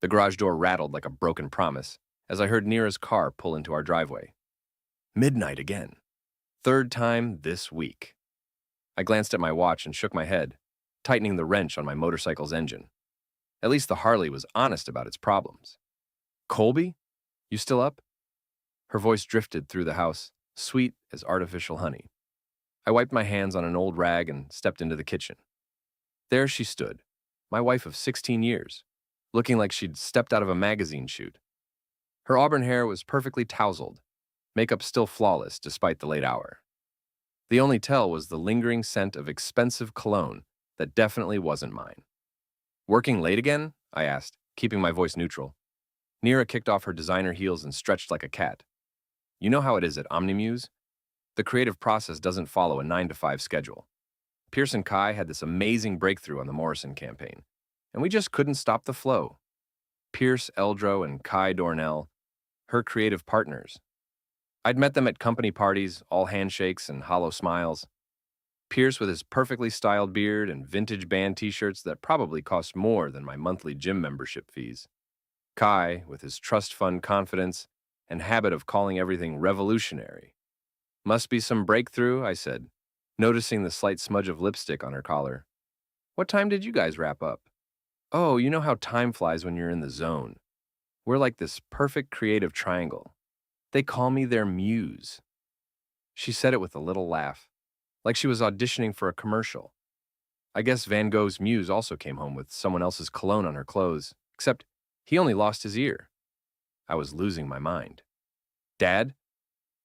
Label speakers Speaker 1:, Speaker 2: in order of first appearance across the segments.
Speaker 1: The garage door rattled like a broken promise as I heard Nira's car pull into our driveway. Midnight again. Third time this week. I glanced at my watch and shook my head, tightening the wrench on my motorcycle's engine. At least the Harley was honest about its problems. Colby? You still up? Her voice drifted through the house, sweet as artificial honey. I wiped my hands on an old rag and stepped into the kitchen. There she stood, my wife of 16 years, looking like she'd stepped out of a magazine shoot. Her auburn hair was perfectly tousled, makeup still flawless despite the late hour. The only tell was the lingering scent of expensive cologne that definitely wasn't mine. Working late again? I asked, keeping my voice neutral. Nira kicked off her designer heels and stretched like a cat. You know how it is at Muse? The creative process doesn't follow a 9-to-5 schedule. Pierce and Kai had this amazing breakthrough on the Morrison campaign, and we just couldn't stop the flow. Pierce Eldro and Kai Dornell, her creative partners. I'd met them at company parties, all handshakes and hollow smiles. Pierce with his perfectly styled beard and vintage band t-shirts that probably cost more than my monthly gym membership fees. Kai with his trust fund confidence and habit of calling everything revolutionary. Must be some breakthrough, I said, noticing the slight smudge of lipstick on her collar. What time did you guys wrap up? Oh, you know how time flies when you're in the zone. We're like this perfect creative triangle. They call me their muse. She said it with a little laugh, like she was auditioning for a commercial. I guess Van Gogh's muse also came home with someone else's cologne on her clothes, except he only lost his ear. I was losing my mind. Dad?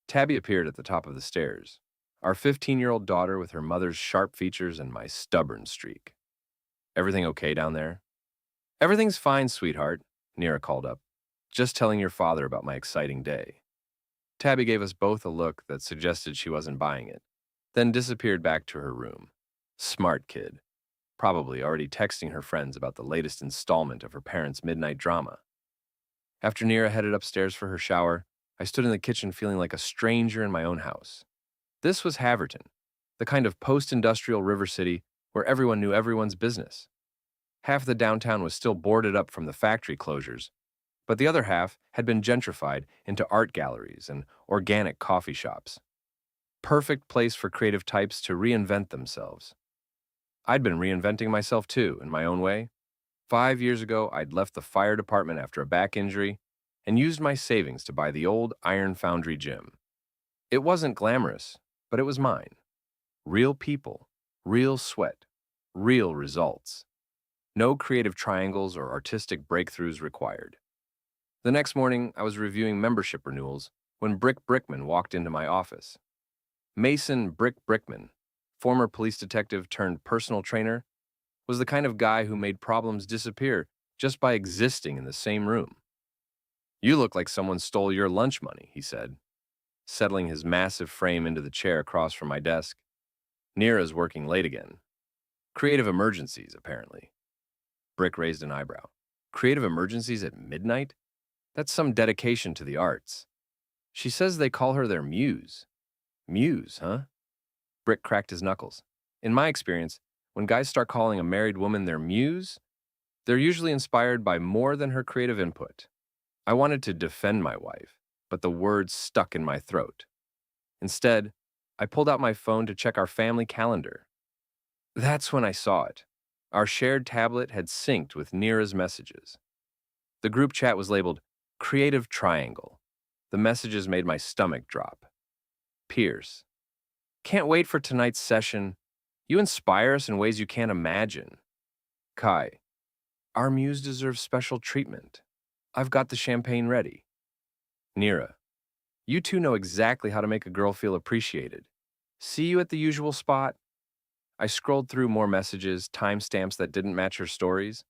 Speaker 1: Tabby appeared at the top of the stairs, our 15-year-old daughter with her mother's sharp features and my stubborn streak. Everything okay down there? Everything's fine, sweetheart, Nira called up. Just telling your father about my exciting day. Tabby gave us both a look that suggested she wasn't buying it, then disappeared back to her room. Smart kid. Probably already texting her friends about the latest installment of her parents' midnight drama. After Nira headed upstairs for her shower, I stood in the kitchen feeling like a stranger in my own house. This was Haverton, the kind of post-industrial river city where everyone knew everyone's business. Half the downtown was still boarded up from the factory closures, but the other half had been gentrified into art galleries and organic coffee shops. Perfect place for creative types to reinvent themselves. I'd been reinventing myself too, in my own way. 5 years ago, I'd left the fire department after a back injury and used my savings to buy the old Iron Foundry gym. It wasn't glamorous, but it was mine. Real people, real sweat, real results. No creative triangles or artistic breakthroughs required. The next morning, I was reviewing membership renewals when Brick Brickman walked into my office. Mason Brick Brickman, former police detective turned personal trainer, was the kind of guy who made problems disappear just by existing in the same room. You look like someone stole your lunch money, he said, settling his massive frame into the chair across from my desk. Nira's working late again. Creative emergencies, apparently. Brick raised an eyebrow. Creative emergencies at midnight? That's some dedication to the arts. She says they call her their muse. Muse, huh? Brick cracked his knuckles. In my experience, when guys start calling a married woman their muse, they're usually inspired by more than her creative input. I wanted to defend my wife, but the words stuck in my throat. Instead, I pulled out my phone to check our family calendar. That's when I saw it. Our shared tablet had synced with Nira's messages. The group chat was labeled Creative Triangle. The messages made my stomach drop. Pierce. Can't wait for tonight's session. You inspire us in ways you can't imagine. Kai. Our muse deserves special treatment. I've got the champagne ready. Nira. You two know exactly how to make a girl feel appreciated. See you at the usual spot. I scrolled through more messages, timestamps that didn't match her stories,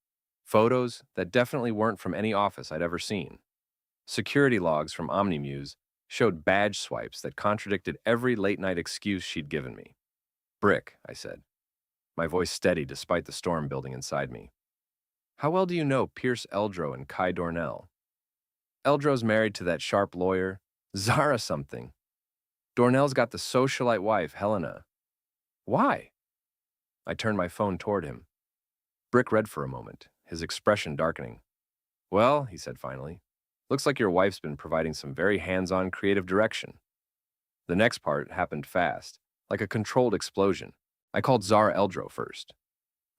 Speaker 1: photos that definitely weren't from any office I'd ever seen. Security logs from OmniMuse showed badge swipes that contradicted every late-night excuse she'd given me. Brick, I said, my voice steady despite the storm building inside me. How well do you know Pierce Eldro and Kai Dornell? Eldro's married to that sharp lawyer, Zara something. Dornell's got the socialite wife, Helena. Why? I turned my phone toward him. Brick read for a moment, his expression darkening. Well, he said finally, looks like your wife's been providing some very hands-on creative direction. The next part happened fast, like a controlled explosion. I called Zara Eldro first.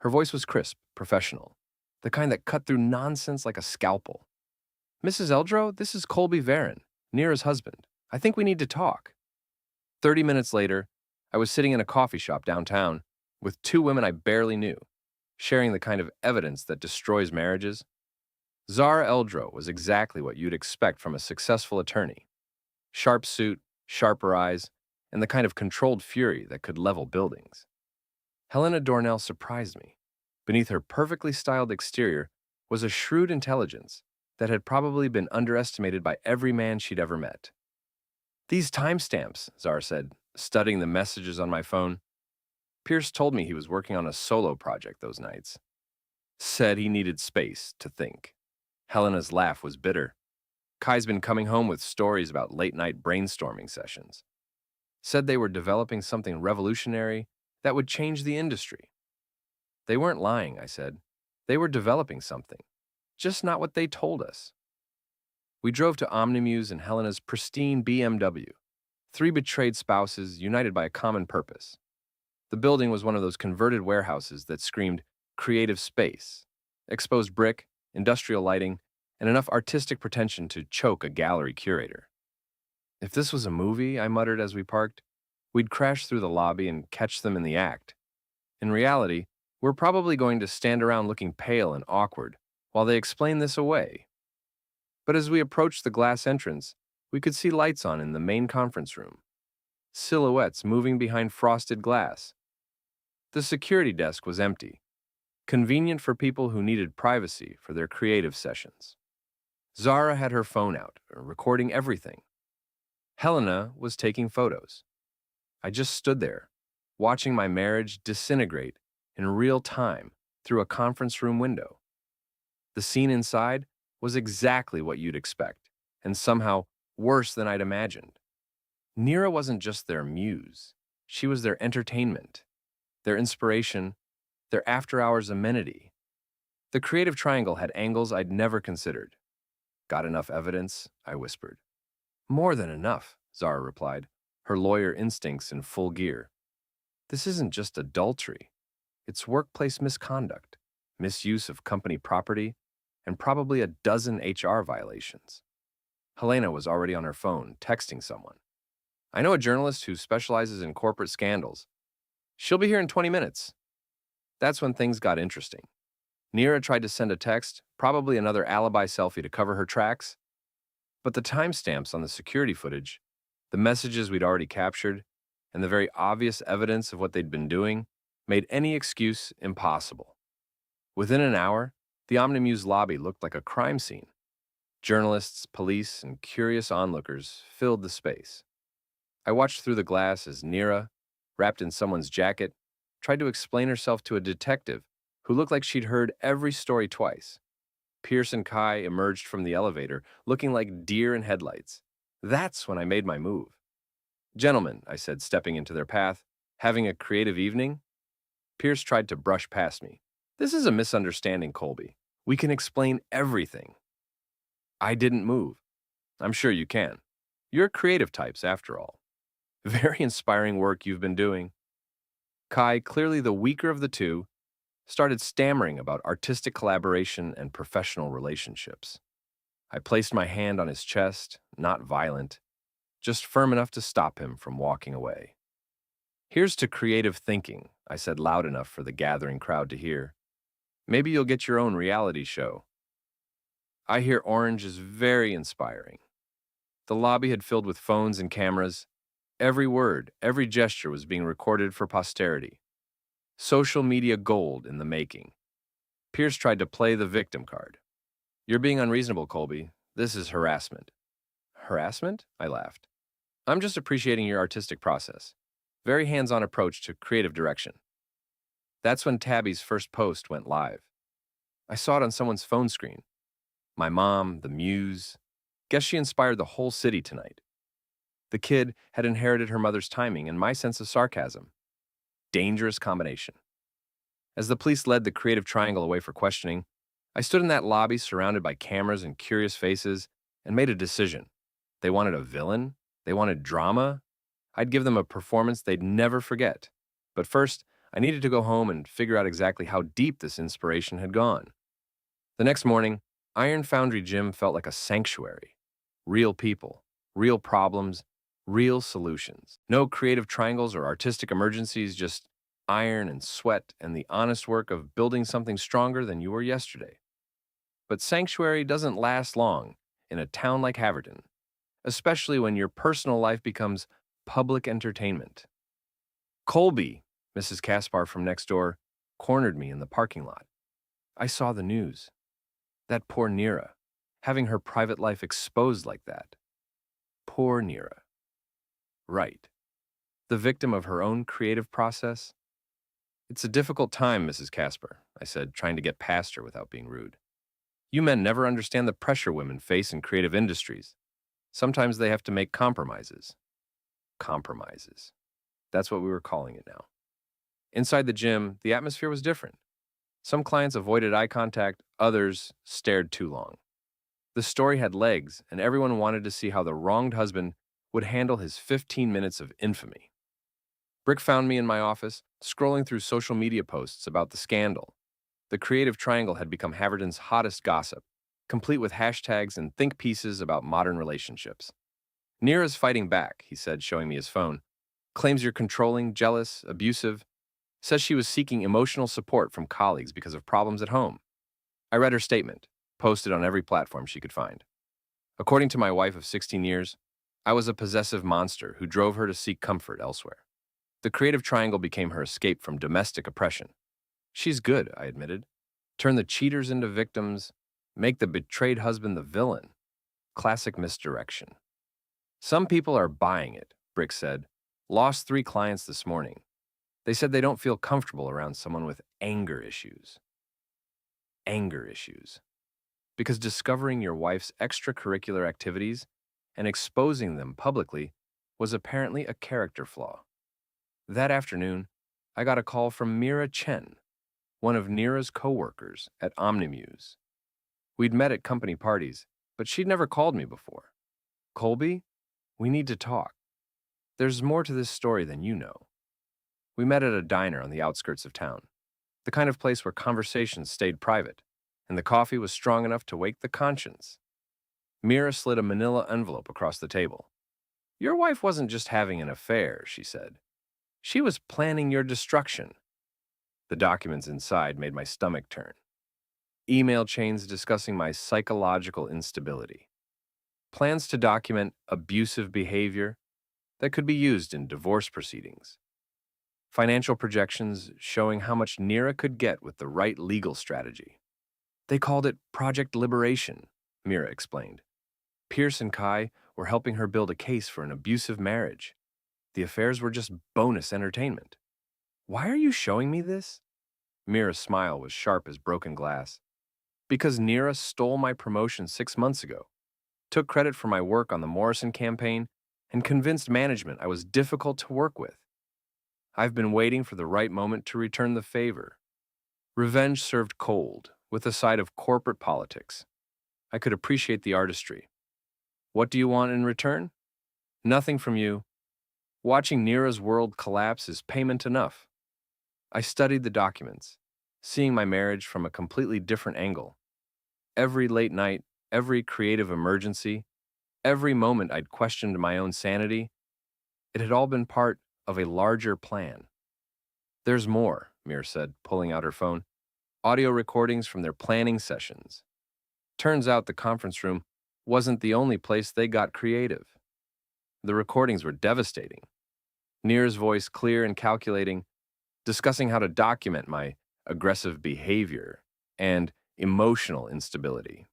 Speaker 1: Her voice was crisp, professional, the kind that cut through nonsense like a scalpel. Mrs. Eldro, this is Colby Varon, Nira's husband. I think we need to talk. 30 minutes later, I was sitting in a coffee shop downtown with two women I barely knew, sharing the kind of evidence that destroys marriages. Zara Eldro was exactly what you'd expect from a successful attorney. Sharp suit, sharper eyes, and the kind of controlled fury that could level buildings. Helena Dornell surprised me. Beneath her perfectly styled exterior was a shrewd intelligence that had probably been underestimated by every man she'd ever met. These timestamps, Zara said, studying the messages on my phone. Pierce told me he was working on a solo project those nights. Said he needed space to think. Helena's laugh was bitter. Kai's been coming home with stories about late-night brainstorming sessions. Said they were developing something revolutionary that would change the industry. They weren't lying, I said. They were developing something. Just not what they told us. We drove to Omnimuse and Helena's pristine BMW. Three betrayed spouses united by a common purpose. The building was one of those converted warehouses that screamed creative space, exposed brick, industrial lighting, and enough artistic pretension to choke a gallery curator. If this was a movie, I muttered as we parked, we'd crash through the lobby and catch them in the act. In reality, we're probably going to stand around looking pale and awkward while they explain this away. But as we approached the glass entrance, we could see lights on in the main conference room. Silhouettes moving behind frosted glass. The security desk was empty, convenient for people who needed privacy for their creative sessions. Zara had her phone out, recording everything. Helena was taking photos. I just stood there, watching my marriage disintegrate in real time through a conference room window. The scene inside was exactly what you'd expect, and somehow worse than I'd imagined. Nira wasn't just their muse. She was their entertainment, their inspiration, their after-hours amenity. The creative triangle had angles I'd never considered. Got enough evidence? I whispered. More than enough, Zara replied, her lawyer instincts in full gear. This isn't just adultery. It's workplace misconduct, misuse of company property, and probably a dozen HR violations. Helena was already on her phone, texting someone. I know a journalist who specializes in corporate scandals. She'll be here in 20 minutes. That's when things got interesting. Nira tried to send a text, probably another alibi selfie to cover her tracks. But the timestamps on the security footage, the messages we'd already captured, and the very obvious evidence of what they'd been doing made any excuse impossible. Within an hour, the Omnimuse lobby looked like a crime scene. Journalists, police, and curious onlookers filled the space. I watched through the glass as Nira, wrapped in someone's jacket, tried to explain herself to a detective who looked like she'd heard every story twice. Pierce and Kai emerged from the elevator, looking like deer in headlights. That's when I made my move. Gentlemen, I said, stepping into their path, having a creative evening? Pierce tried to brush past me. This is a misunderstanding, Colby. We can explain everything. I didn't move. I'm sure you can. You're creative types, after all. Very inspiring work you've been doing. Kai, clearly the weaker of the two, started stammering about artistic collaboration and professional relationships. I placed my hand on his chest, not violent, just firm enough to stop him from walking away. Here's to creative thinking, I said loud enough for the gathering crowd to hear. Maybe you'll get your own reality show. I Hear Orange is very inspiring. The lobby had filled with phones and cameras. Every word, every gesture was being recorded for posterity. Social media gold in the making. Pierce tried to play the victim card. You're being unreasonable, Colby. This is harassment. Harassment? I laughed. I'm just appreciating your artistic process. Very hands-on approach to creative direction. That's when Tabby's first post went live. I saw it on someone's phone screen. My mom, the Muse. Guess she inspired the whole city tonight. The kid had inherited her mother's timing and my sense of sarcasm. Dangerous combination. As the police led the creative triangle away for questioning, I stood in that lobby surrounded by cameras and curious faces and made a decision. They wanted a villain. They wanted drama. I'd give them a performance they'd never forget. But first, I needed to go home and figure out exactly how deep this inspiration had gone. The next morning, Iron Foundry Gym felt like a sanctuary. Real people, real problems, real solutions. No creative triangles or artistic emergencies, just iron and sweat and the honest work of building something stronger than you were yesterday. But sanctuary doesn't last long in a town like Haverton, especially when your personal life becomes public entertainment. Colby, Mrs. Caspar from next door, cornered me in the parking lot. I saw the news. That poor Nira, having her private life exposed like that. Poor Nira. Right. The victim of her own creative process? It's a difficult time, Mrs. Caspar, I said, trying to get past her without being rude. You men never understand the pressure women face in creative industries. Sometimes they have to make compromises. Compromises. That's what we were calling it now. Inside the gym, the atmosphere was different. Some clients avoided eye contact, others stared too long. The story had legs, and everyone wanted to see how the wronged husband would handle his 15 minutes of infamy. Brick found me in my office, scrolling through social media posts about the scandal. The creative triangle had become Haverton's hottest gossip, complete with hashtags and think pieces about modern relationships. Nira's fighting back, he said, showing me his phone. Claims you're controlling, jealous, abusive. Says she was seeking emotional support from colleagues because of problems at home. I read her statement, posted on every platform she could find. According to my wife of 16 years, I was a possessive monster who drove her to seek comfort elsewhere. The creative triangle became her escape from domestic oppression. She's good, I admitted. Turn the cheaters into victims, make the betrayed husband the villain. Classic misdirection. Some people are buying it, Brick said. Lost 3 clients this morning. They said they don't feel comfortable around someone with anger issues. Anger issues. Because discovering your wife's extracurricular activities and exposing them publicly was apparently a character flaw. That afternoon, I got a call from Mira Chen, one of Nira's co-workers at Muse. We'd met at company parties, but she'd never called me before. Colby, we need to talk. There's more to this story than you know. We met at a diner on the outskirts of town, the kind of place where conversations stayed private, and the coffee was strong enough to wake the conscience. Mira slid a manila envelope across the table. Your wife wasn't just having an affair, she said. She was planning your destruction. The documents inside made my stomach turn. Email chains discussing my psychological instability. Plans to document abusive behavior that could be used in divorce proceedings. Financial projections showing how much Nira could get with the right legal strategy. They called it Project Liberation, Mira explained. Pierce and Kai were helping her build a case for an abusive marriage. The affairs were just bonus entertainment. Why are you showing me this? Mira's smile was sharp as broken glass. Because Nira stole my promotion 6 months ago, took credit for my work on the Morrison campaign, and convinced management I was difficult to work with. I've been waiting for the right moment to return the favor. Revenge served cold, with a side of corporate politics. I could appreciate the artistry. What do you want in return? Nothing from you. Watching Nira's world collapse is payment enough. I studied the documents, seeing my marriage from a completely different angle. Every late night, every creative emergency, every moment I'd questioned my own sanity, it had all been part of a larger plan. There's more, Mira said, pulling out her phone. Audio recordings from their planning sessions. Turns out the conference room wasn't the only place they got creative. The recordings were devastating. Nira's voice clear and calculating, discussing how to document my aggressive behavior and emotional instability.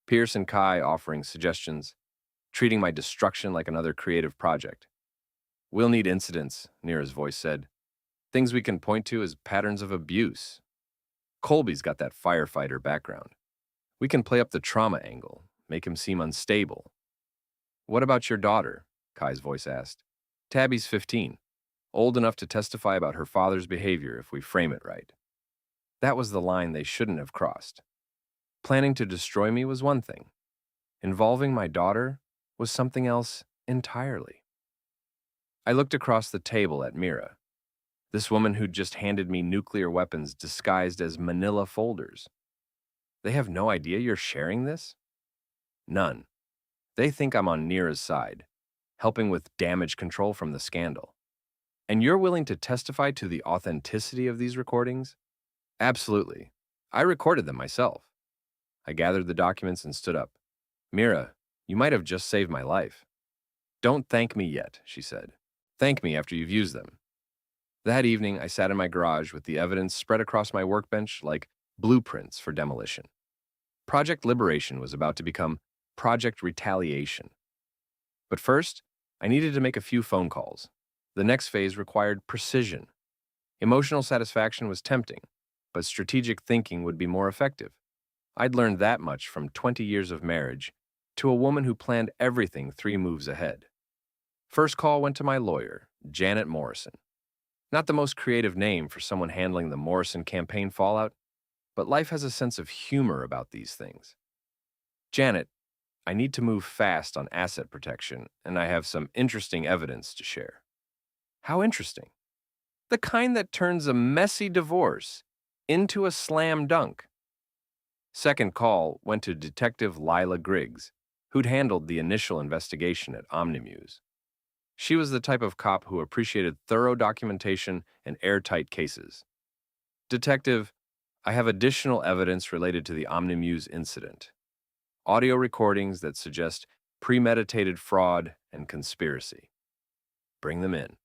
Speaker 1: Pierce and Kai offering suggestions, treating my destruction like another creative project. We'll need incidents, Nira's voice said. Things we can point to as patterns of abuse. Colby's got that firefighter background. We can play up the trauma angle, make him seem unstable. What about your daughter? Kai's voice asked. Tabby's 15, old enough to testify about her father's behavior if we frame it right. That was the line they shouldn't have crossed. Planning to destroy me was one thing. Involving my daughter was something else entirely. I looked across the table at Mira, this woman who'd just handed me nuclear weapons disguised as manila folders. They have no idea you're sharing this? None. They think I'm on Nira's side, helping with damage control from the scandal. And you're willing to testify to the authenticity of these recordings? Absolutely. I recorded them myself. I gathered the documents and stood up. Mira, you might have just saved my life. Don't thank me yet, she said. Thank me after you've used them. That evening, I sat in my garage with the evidence spread across my workbench like blueprints for demolition. Project Liberation was about to become Project Retaliation. But first, I needed to make a few phone calls. The next phase required precision. Emotional satisfaction was tempting, but strategic thinking would be more effective. I'd learned that much from 20 years of marriage to a woman who planned everything 3 moves ahead. First call went to my lawyer, Janet Morrison. Not the most creative name for someone handling the Morrison campaign fallout, but life has a sense of humor about these things. Janet, I need to move fast on asset protection, and I have some interesting evidence to share. How interesting? The kind that turns a messy divorce into a slam dunk. Second call went to Detective Lila Griggs, who'd handled the initial investigation at Muse. She was the type of cop who appreciated thorough documentation and airtight cases. Detective, I have additional evidence related to the Muse incident. Audio recordings that suggest premeditated fraud and conspiracy. Bring them in.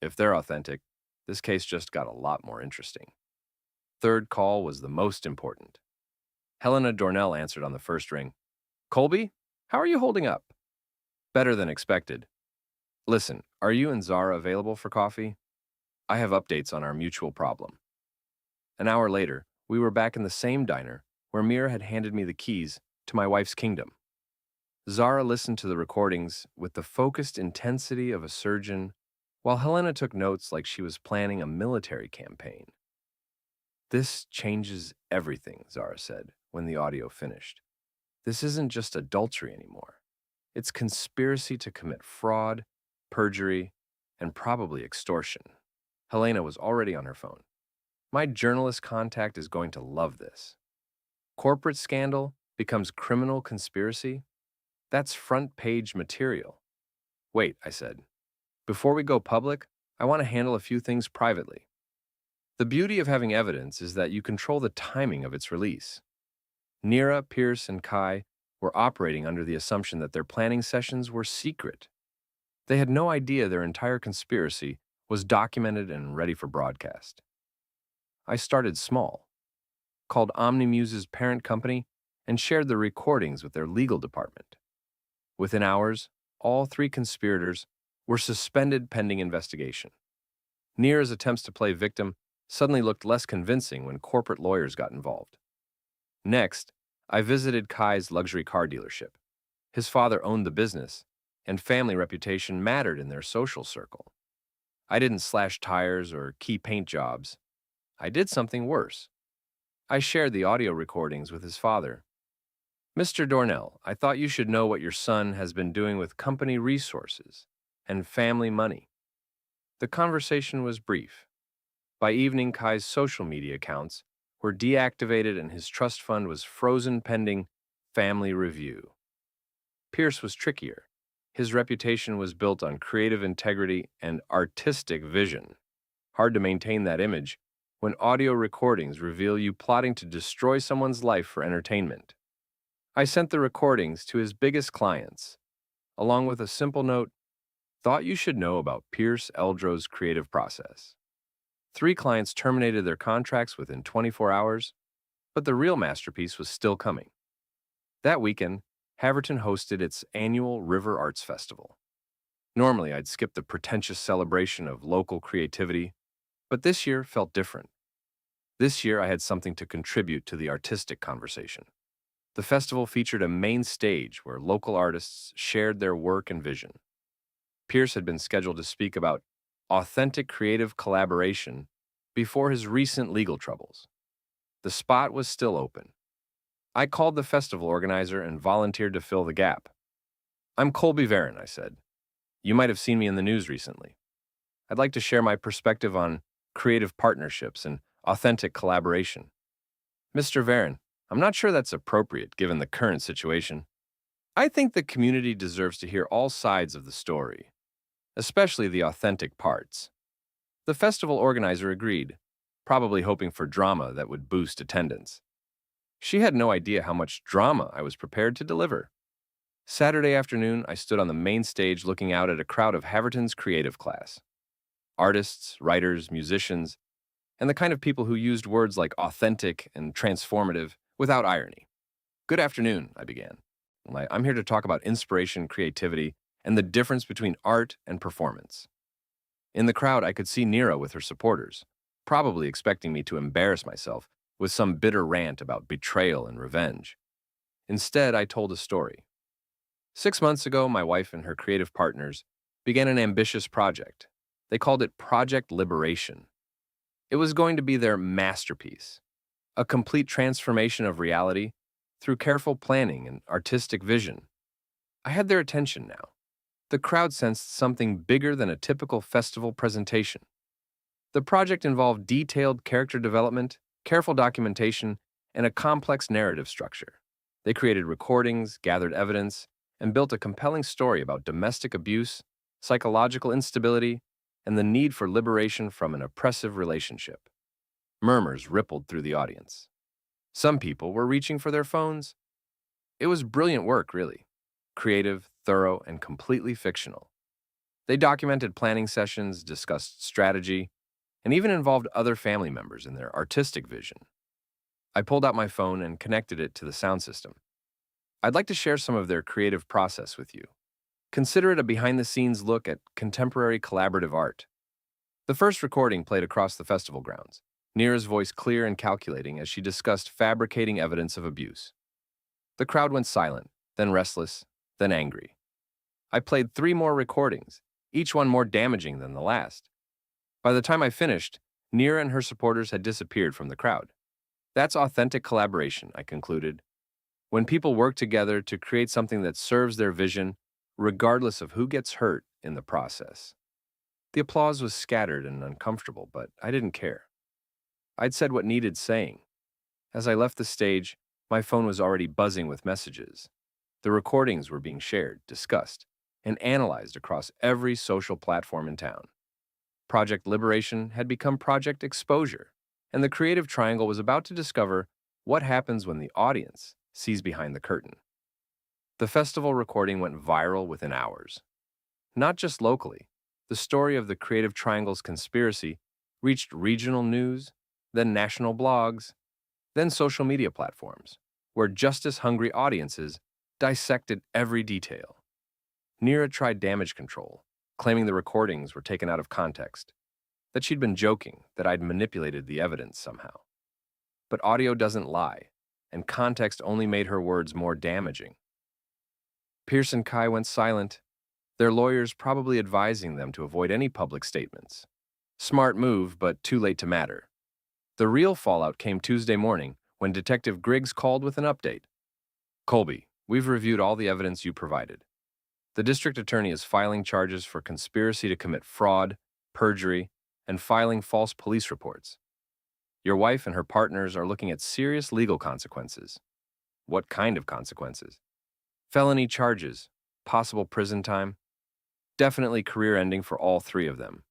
Speaker 1: If they're authentic, this case just got a lot more interesting. Third call was the most important. Helena Dornell answered on the first ring. Colby, how are you holding up? Better than expected. Listen, are you and Zara available for coffee? I have updates on our mutual problem. An hour later, we were back in the same diner where Mira had handed me the keys to my wife's kingdom. Zara listened to the recordings with the focused intensity of a surgeon, while Helena took notes like she was planning a military campaign. This changes everything, Zara said when the audio finished. This isn't just adultery anymore. It's conspiracy to commit fraud, perjury, and probably extortion. Helena was already on her phone. My journalist contact is going to love this. Corporate scandal becomes criminal conspiracy? That's front-page material. Wait, I said. Before we go public, I want to handle a few things privately. The beauty of having evidence is that you control the timing of its release. Nira, Pierce, and Kai were operating under the assumption that their planning sessions were secret. They had no idea their entire conspiracy was documented and ready for broadcast. I started small, called Muse's parent company, and shared the recordings with their legal department. Within hours, all 3 conspirators were suspended pending investigation. Nira's attempts to play victim suddenly looked less convincing when corporate lawyers got involved. Next, I visited Kai's luxury car dealership. His father owned the business, and family reputation mattered in their social circle. I didn't slash tires or key paint jobs. I did something worse. I shared the audio recordings with his father. Mr. Dornell, I thought you should know what your son has been doing with company resources and family money. The conversation was brief. By evening, Kai's social media accounts were deactivated and his trust fund was frozen pending family review. Pierce was trickier. His reputation was built on creative integrity and artistic vision. Hard to maintain that image when audio recordings reveal you plotting to destroy someone's life for entertainment. I sent the recordings to his biggest clients, along with a simple note, thought you should know about Pierce Eldro's creative process. 3 clients terminated their contracts within 24 hours, but the real masterpiece was still coming. That weekend, Haverton hosted its annual River Arts Festival. Normally, I'd skip the pretentious celebration of local creativity, but this year felt different. This year, I had something to contribute to the artistic conversation. The festival featured a main stage where local artists shared their work and vision. Pierce had been scheduled to speak about authentic creative collaboration before his recent legal troubles. The spot was still open. I called the festival organizer and volunteered to fill the gap. I'm Colby Varon, I said. You might have seen me in the news recently. I'd like to share my perspective on creative partnerships and authentic collaboration. Mr. Varon, I'm not sure that's appropriate given the current situation. I think the community deserves to hear all sides of the story, especially the authentic parts. The festival organizer agreed, probably hoping for drama that would boost attendance. She had no idea how much drama I was prepared to deliver. Saturday afternoon, I stood on the main stage looking out at a crowd of Haverton's creative class. Artists, writers, musicians, and the kind of people who used words like authentic and transformative without irony. Good afternoon, I began. I'm here to talk about inspiration, creativity, and the difference between art and performance. In the crowd, I could see Nira with her supporters, probably expecting me to embarrass myself with some bitter rant about betrayal and revenge. Instead, I told a story. 6 months ago, my wife and her creative partners began an ambitious project. They called it Project Liberation. It was going to be their masterpiece, a complete transformation of reality through careful planning and artistic vision. I had their attention now. The crowd sensed something bigger than a typical festival presentation. The project involved detailed character development, careful documentation, and a complex narrative structure. They created recordings, gathered evidence, and built a compelling story about domestic abuse, psychological instability, and the need for liberation from an oppressive relationship. Murmurs rippled through the audience. Some people were reaching for their phones. It was brilliant work, really. Creative, thorough, and completely fictional. They documented planning sessions, discussed strategy, and even involved other family members in their artistic vision. I pulled out my phone and connected it to the sound system. I'd like to share some of their creative process with you. Consider it a behind-the-scenes look at contemporary collaborative art. The first recording played across the festival grounds, Nira's voice clear and calculating as she discussed fabricating evidence of abuse. The crowd went silent, then restless, then angry. I played 3 more recordings, each one more damaging than the last. By the time I finished, Nira and her supporters had disappeared from the crowd. That's authentic collaboration, I concluded. When people work together to create something that serves their vision, regardless of who gets hurt in the process. The applause was scattered and uncomfortable, but I didn't care. I'd said what needed saying. As I left the stage, my phone was already buzzing with messages. The recordings were being shared, discussed, and analyzed across every social platform in town. Project Liberation had become Project Exposure, and the creative triangle was about to discover what happens when the audience sees behind the curtain. The festival recording went viral within hours. Not just locally, the story of the Creative Triangle's conspiracy reached regional news, then national blogs, then social media platforms, where justice-hungry audiences dissected every detail. Nira tried damage control, claiming the recordings were taken out of context, that she'd been joking, that I'd manipulated the evidence somehow. But audio doesn't lie, and context only made her words more damaging. Pierce and Kai went silent, their lawyers probably advising them to avoid any public statements. Smart move, but too late to matter. The real fallout came Tuesday morning when Detective Griggs called with an update. Colby, we've reviewed all the evidence you provided. The district attorney is filing charges for conspiracy to commit fraud, perjury, and filing false police reports. Your wife and her partners are looking at serious legal consequences. What kind of consequences? Felony charges, possible prison time, definitely career ending for all 3 of them.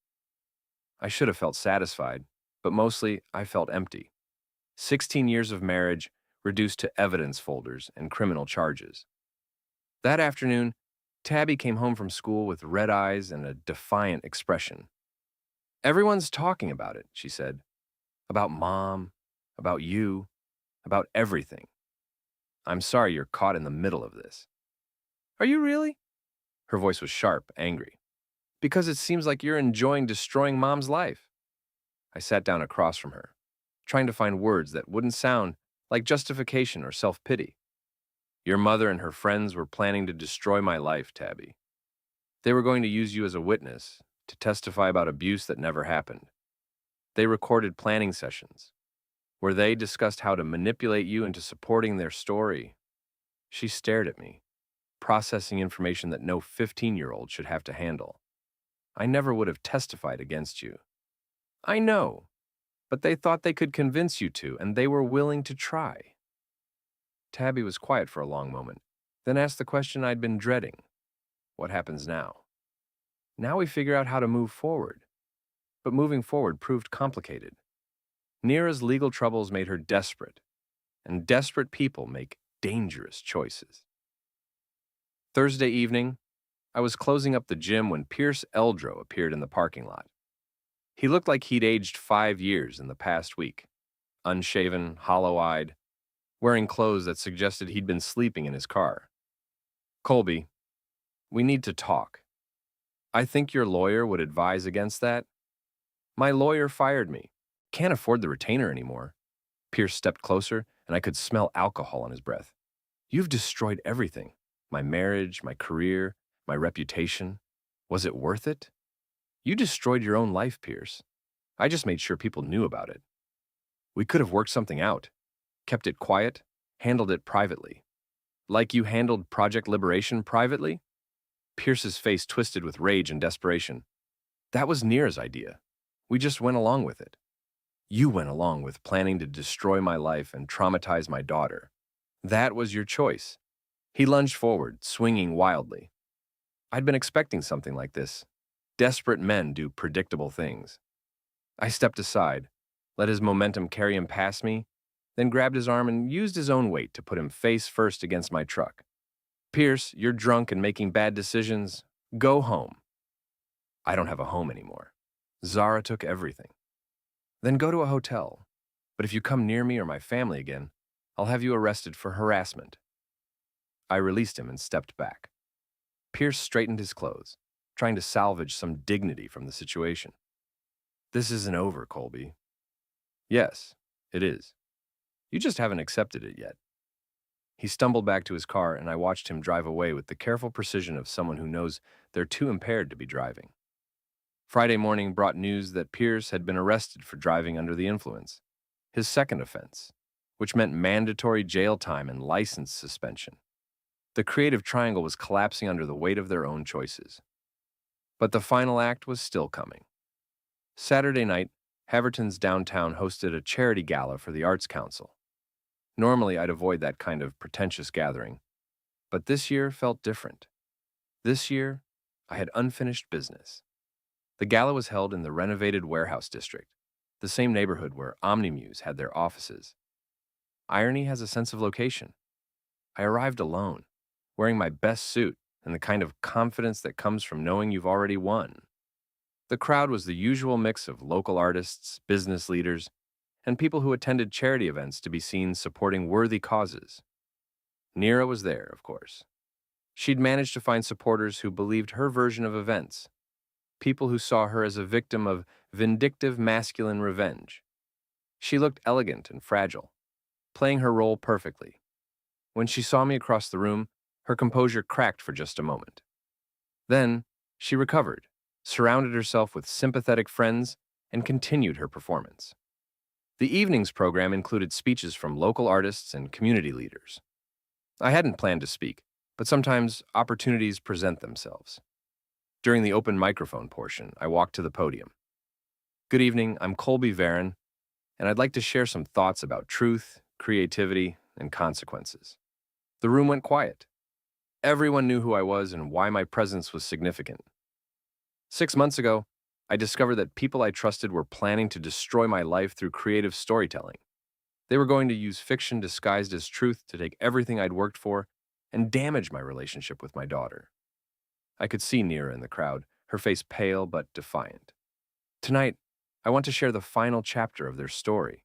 Speaker 1: I should have felt satisfied, but mostly I felt empty. 16 years of marriage reduced to evidence folders and criminal charges. That afternoon, Tabby came home from school with red eyes and a defiant expression. Everyone's talking about it, she said. About Mom, about you, about everything. I'm sorry you're caught in the middle of this. Are you really? Her voice was sharp, angry. Because it seems like you're enjoying destroying Mom's life. I sat down across from her, trying to find words that wouldn't sound like justification or self-pity. Your mother and her friends were planning to destroy my life, Tabby. They were going to use you as a witness to testify about abuse that never happened. They recorded planning sessions. where they discussed how to manipulate you into supporting their story. She stared at me, processing information that no 15-year-old should have to handle. I never would have testified against you. I know, but they thought they could convince you to, and they were willing to try. Tabby was quiet for a long moment, then asked the question I'd been dreading. What happens now? Now we figure out how to move forward. But moving forward proved complicated. Nira's legal troubles made her desperate, and desperate people make dangerous choices. Thursday evening, I was closing up the gym when Pierce Eldro appeared in the parking lot. He looked like he'd aged 5 years in the past week, unshaven, hollow-eyed, wearing clothes that suggested he'd been sleeping in his car. Colby, we need to talk. I think your lawyer would advise against that. My lawyer fired me. Can't afford the retainer anymore. Pierce stepped closer, and I could smell alcohol on his breath. You've destroyed everything. My marriage, my career, my reputation. Was it worth it? You destroyed your own life, Pierce. I just made sure people knew about it. We could have worked something out, kept it quiet, handled it privately. Like you handled Project Liberation privately? Pierce's face twisted with rage and desperation. That was Nira's idea. We just went along with it. You went along with planning to destroy my life and traumatize my daughter. That was your choice. He lunged forward, swinging wildly. I'd been expecting something like this. Desperate men do predictable things. I stepped aside, let his momentum carry him past me, then grabbed his arm and used his own weight to put him face first against my truck. Pierce, you're drunk and making bad decisions. Go home. I don't have a home anymore. Zara took everything. Then go to a hotel. But if you come near me or my family again, I'll have you arrested for harassment. I released him and stepped back. Pierce straightened his clothes, trying to salvage some dignity from the situation. This isn't over, Colby. Yes, it is. You just haven't accepted it yet. He stumbled back to his car, and I watched him drive away with the careful precision of someone who knows they're too impaired to be driving. Friday morning brought news that Pierce had been arrested for driving under the influence, his second offense, which meant mandatory jail time and license suspension. The creative triangle was collapsing under the weight of their own choices. But the final act was still coming. Saturday night, Haverton's downtown hosted a charity gala for the Arts Council. Normally, I'd avoid that kind of pretentious gathering, but this year felt different. This year, I had unfinished business. The gala was held in the renovated warehouse district, the same neighborhood where Muse had their offices. Irony has a sense of location. I arrived alone, wearing my best suit and the kind of confidence that comes from knowing you've already won. The crowd was the usual mix of local artists, business leaders, and people who attended charity events to be seen supporting worthy causes. Nira was there, of course. She'd managed to find supporters who believed her version of events, people who saw her as a victim of vindictive masculine revenge. She looked elegant and fragile, playing her role perfectly. When she saw me across the room, her composure cracked for just a moment. Then, she recovered, surrounded herself with sympathetic friends, and continued her performance. The evening's program included speeches from local artists and community leaders. I hadn't planned to speak, but sometimes opportunities present themselves. During the open microphone portion, I walked to the podium. Good evening, I'm Colby Varon, and I'd like to share some thoughts about truth, creativity, and consequences. The room went quiet. Everyone knew who I was and why my presence was significant. 6 months ago, I discovered that people I trusted were planning to destroy my life through creative storytelling. They were going to use fiction disguised as truth to take everything I'd worked for and damage my relationship with my daughter. I could see Nira in the crowd, her face pale but defiant. Tonight, I want to share the final chapter of their story.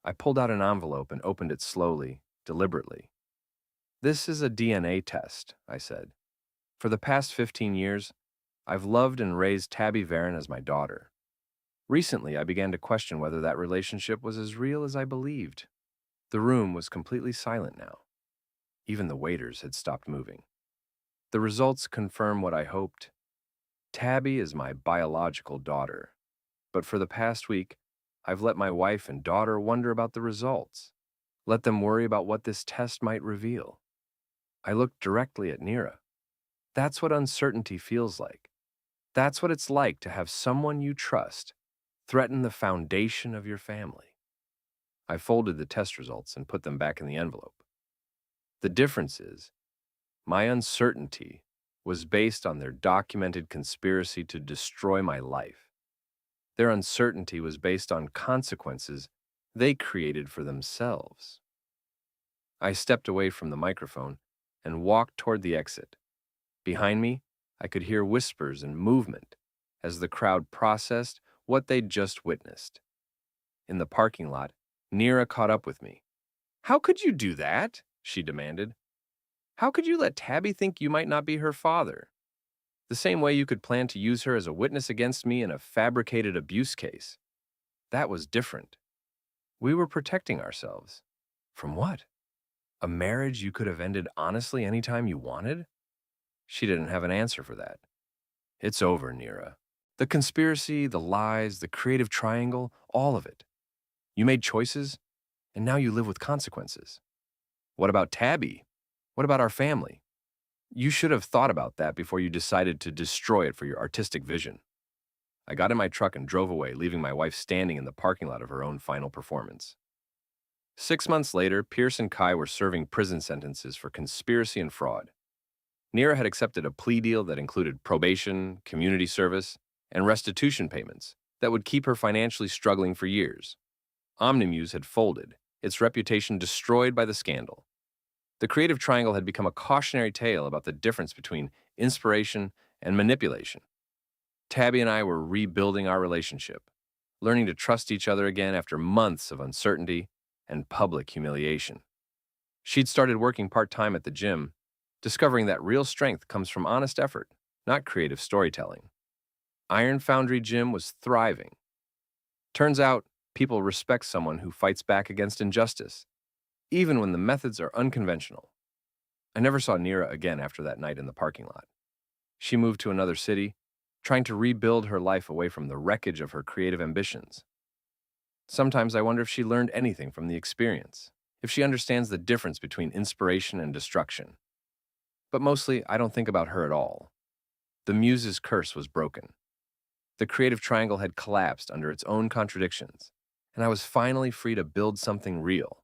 Speaker 1: I pulled out an envelope and opened it slowly, deliberately. This is a DNA test, I said. For the past 15 years, I've loved and raised Tabby Varon as my daughter. Recently, I began to question whether that relationship was as real as I believed. The room was completely silent now. Even the waiters had stopped moving. The results confirm what I hoped. Tabby is my biological daughter. But for the past week, I've let my wife and daughter wonder about the results. Let them worry about what this test might reveal. I looked directly at Nira. That's what uncertainty feels like. That's what it's like to have someone you trust threaten the foundation of your family. I folded the test results and put them back in the envelope. The difference is, my uncertainty was based on their documented conspiracy to destroy my life. Their uncertainty was based on consequences they created for themselves. I stepped away from the microphone and walked toward the exit. Behind me, I could hear whispers and movement as the crowd processed what they'd just witnessed. In the parking lot, Nira caught up with me. "How could you do that?" she demanded. "How could you let Tabby think you might not be her father? The same way you could plan to use her as a witness against me in a fabricated abuse case. That was different. We were protecting ourselves. From what? A marriage you could have ended honestly anytime you wanted?" She didn't have an answer for that. "It's over, Nira. The conspiracy, the lies, the creative triangle, all of it. You made choices, and now you live with consequences. What about Tabby? What about our family? You should have thought about that before you decided to destroy it for your artistic vision." I got in my truck and drove away, leaving my wife standing in the parking lot of her own final performance. 6 months later, Pierce and Kai were serving prison sentences for conspiracy and fraud. Nira had accepted a plea deal that included probation, community service, and restitution payments that would keep her financially struggling for years. Muse had folded, its reputation destroyed by the scandal. The creative triangle had become a cautionary tale about the difference between inspiration and manipulation. Tabby and I were rebuilding our relationship, learning to trust each other again after months of uncertainty and public humiliation. She'd started working part-time at the gym, discovering that real strength comes from honest effort, not creative storytelling. Iron Foundry Gym was thriving. Turns out, people respect someone who fights back against injustice, even when the methods are unconventional. I never saw Nira again after that night in the parking lot. She moved to another city, trying to rebuild her life away from the wreckage of her creative ambitions. Sometimes I wonder if she learned anything from the experience, if she understands the difference between inspiration and destruction. But mostly, I don't think about her at all. The Muse's curse was broken. The creative triangle had collapsed under its own contradictions, and I was finally free to build something real.